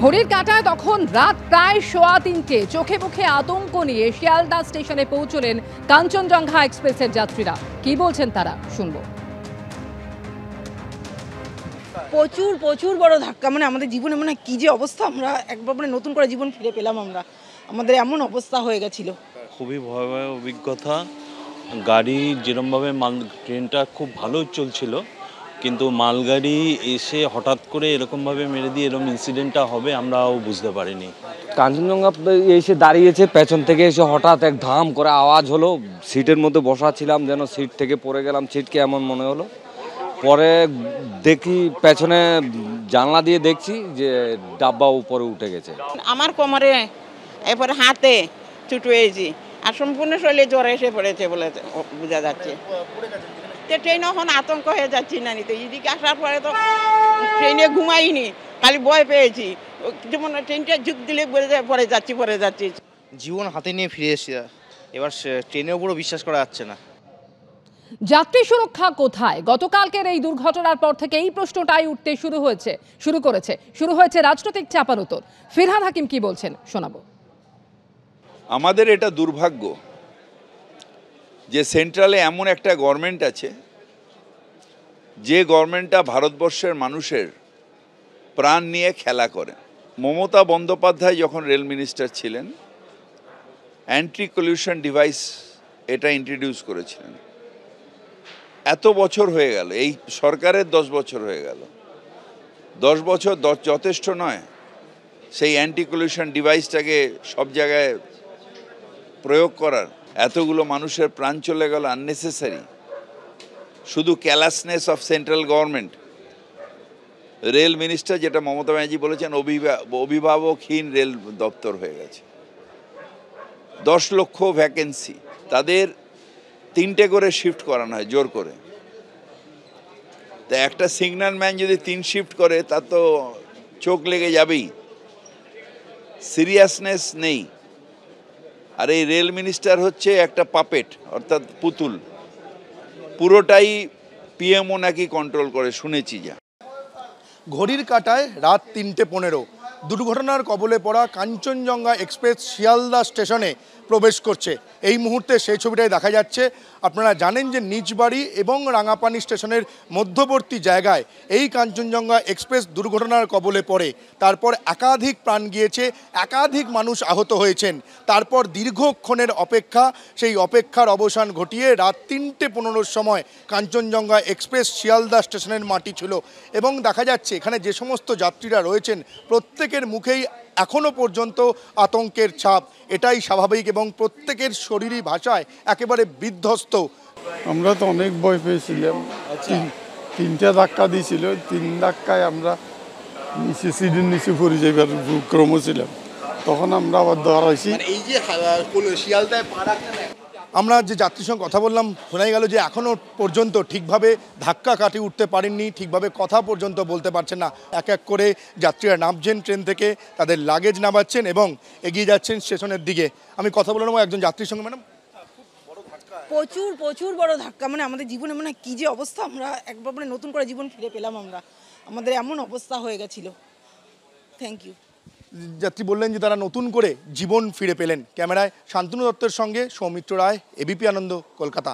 ঘড়ির কাঁটায় তখন রাত প্রায় 3:15। চোখে মুখে আতঙ্ক নিয়ে শিয়ালদা স্টেশনে পৌঁছলেন কাঞ্চনজঙ্ঘা এক্সপ্রেসের যাত্রীরা। কি বলছেন তারা, শুনবো। প্রচুর বড় ধাক্কা, আমাদের জীবনে কি যে অবস্থা, আমরা একবার নতুন করে জীবন ফিরে পেলাম। আমাদের এমন অবস্থা হয়ে গেছিল, খুবই ভয়াবহ অভিজ্ঞতা। গাড়ি যেরমভাবে ট্রেনটা খুব ভালো চলছিল, কিন্তু মালগাড়ি এসে হঠাৎ করে এরকমভাবে মেরে দিয়ে এরকম ইনসিডেন্টটা হবে আমরাও বুঝতে পারিনি। কাঞ্চনজঙ্ঘা এসে দাঁড়িয়েছে, পেছন থেকে এসে হঠাৎ এক ধাম করে আওয়াজ হলো। সিটের মধ্যে বসা ছিলাম, যেন সিট থেকে পড়ে গেলাম, ছিটকে এমন মনে হলো। পরে দেখি পেছনে জানলা দিয়ে দেখছি যে ডাব্বা উপরে উঠে গেছে। আমার কোমরে, এরপরে হাতে চুট হয়েছি, আর সম্পূর্ণ শরীরে জ্বর এসে পড়েছে বলে বোঝা যাচ্ছে। তো ট্রেন এখন আতঙ্ক হয়ে যাচ্ছি না, তো এদিকে আসার পরে তো ট্রেনে ঘুমাইনি, খালি ভয় পেয়েছি। যেমন ট্রেনটা ঝুঁক দিলে পরে যাচ্ছি। জীবন হাতে নিয়ে ফিরে এসেছি, এবার ট্রেনের উপরও বিশ্বাস করা যাচ্ছে না। যাত্রী সুরক্ষা কোথায়? গতকালকের এই দুর্ঘটনার পর থেকে এই প্রশ্নটাই উঠতে শুরু হয়েছে রাজনৈতিক চাপানোতর। ফিরহাদ হাকিম কি বলছেন, শোনাবো। আমাদের এটা দুর্ভাগ্য যে সেন্ট্রালে এমন একটা গভর্নমেন্ট আছে, যে গভর্নমেন্টটা ভারতবর্ষের মানুষের প্রাণ নিয়ে খেলা করে। মমতা বন্দ্যোপাধ্যায় যখন রেল মিনিস্টার ছিলেন, অ্যান্টি কলিউশন ডিভাইস এটা ইন্ট্রোডিউস করেছিলেন। এত বছর হয়ে গেল, এই সরকারের 10 বছর হয়ে গেল। 10 বছর যথেষ্ট নয় সেই অ্যান্টি কলিউশন ডিভাইসটাকে সব জায়গায় প্রয়োগ করার? এতগুলো মানুষের প্রাণ চলে গেল আননেসেসারি, শুধু callousness of central government. Rail minister, যেটা মমতা ব্যানার্জি বলেছেন, অভিভাবকহীন রেল দপ্তর হয়ে গেছে। 10 লক্ষ ভ্যাকেন্সি, তাদের 3টে করে শিফট করানো হয় জোর করে। তা একটা সিগন্যাল ম্যান যদি 3 শিফট করে, তার তো চোখ লেগে যাবেই। সিরিয়াসনেস নেই। আর এই রেল মিনিস্টার হচ্ছে একটা পাপেট, অর্থাৎ পুতুল। পুরোটাই পিএমও নাকি কন্ট্রোল করে, শুনেছি যা। ঘড়ির কাঁটায় রাত 3:15, দুর্ঘটনার কবলে পড়া কাঞ্চনজঙ্ঘা এক্সপ্রেস শিয়ালদা স্টেশনে প্রবেশ করছে। এই মুহূর্তে সেই ছবিটাই দেখা যাচ্ছে। আপনারা জানেন যে নিজবাড়ি এবং রাঙাপানি স্টেশনের মধ্যবর্তী জায়গায় এই কাঞ্চনজঙ্ঘা এক্সপ্রেস দুর্ঘটনার কবলে পড়ে। তারপর একাধিক প্রাণ গিয়েছে, একাধিক মানুষ আহত হয়েছেন। তারপর দীর্ঘক্ষণের অপেক্ষা, সেই অপেক্ষার অবসান ঘটিয়ে রাত 3:15 সময় কাঞ্চনজঙ্ঘা এক্সপ্রেস শিয়ালদা স্টেশনের মাটি ছিল। এবং দেখা যাচ্ছে এখানে যে সমস্ত যাত্রীরা রয়েছেন, প্রত্যেকের মুখেই এখনও পর্যন্ত আতঙ্কের ছাপ। এটাই স্বাভাবিক এবং প্রত্যেকের শরীরী ভাষায় একেবারে বিধ্বস্ত। আমরা তো অনেক ভয় পেয়েছিলাম। 3টা ধাক্কা দিয়েছিল, 3 ধাক্কায় আমরা সিডির নিচে পড়ে যাইবার ক্রম ছিলাম। তখন আমরা আবার দাঁড়াইছি। আমরা যে যাত্রীর সঙ্গে কথা বললাম, শোনা গেল যে এখনও পর্যন্ত ঠিকভাবে ধাক্কা কাটিয়ে উঠতে পারেননি, ঠিকভাবে কথা পর্যন্ত বলতে পারছেন না। এক এক করে যাত্রীরা নামছেন ট্রেন থেকে, তাদের লাগেজ নামাচ্ছেন এবং এগিয়ে যাচ্ছেন স্টেশনের দিকে। আমি কথা বলে নেবো একজন যাত্রীর সঙ্গে। ম্যাডাম, প্রচুর বড় ধাক্কা, আমাদের জীবনে কি যে অবস্থা, আমরা একবার নতুন করে জীবন ফিরে পেলাম। আমাদের এমন অবস্থা হয়ে গেছিল। Thank you. যাত্রী বললেন যে তারা নতুন করে জীবন ফিরে পেলেন। ক্যামেরায় শান্তনু দত্তের সঙ্গে সৌমিত্র রায়, এবিপি আনন্দ, কলকাতা।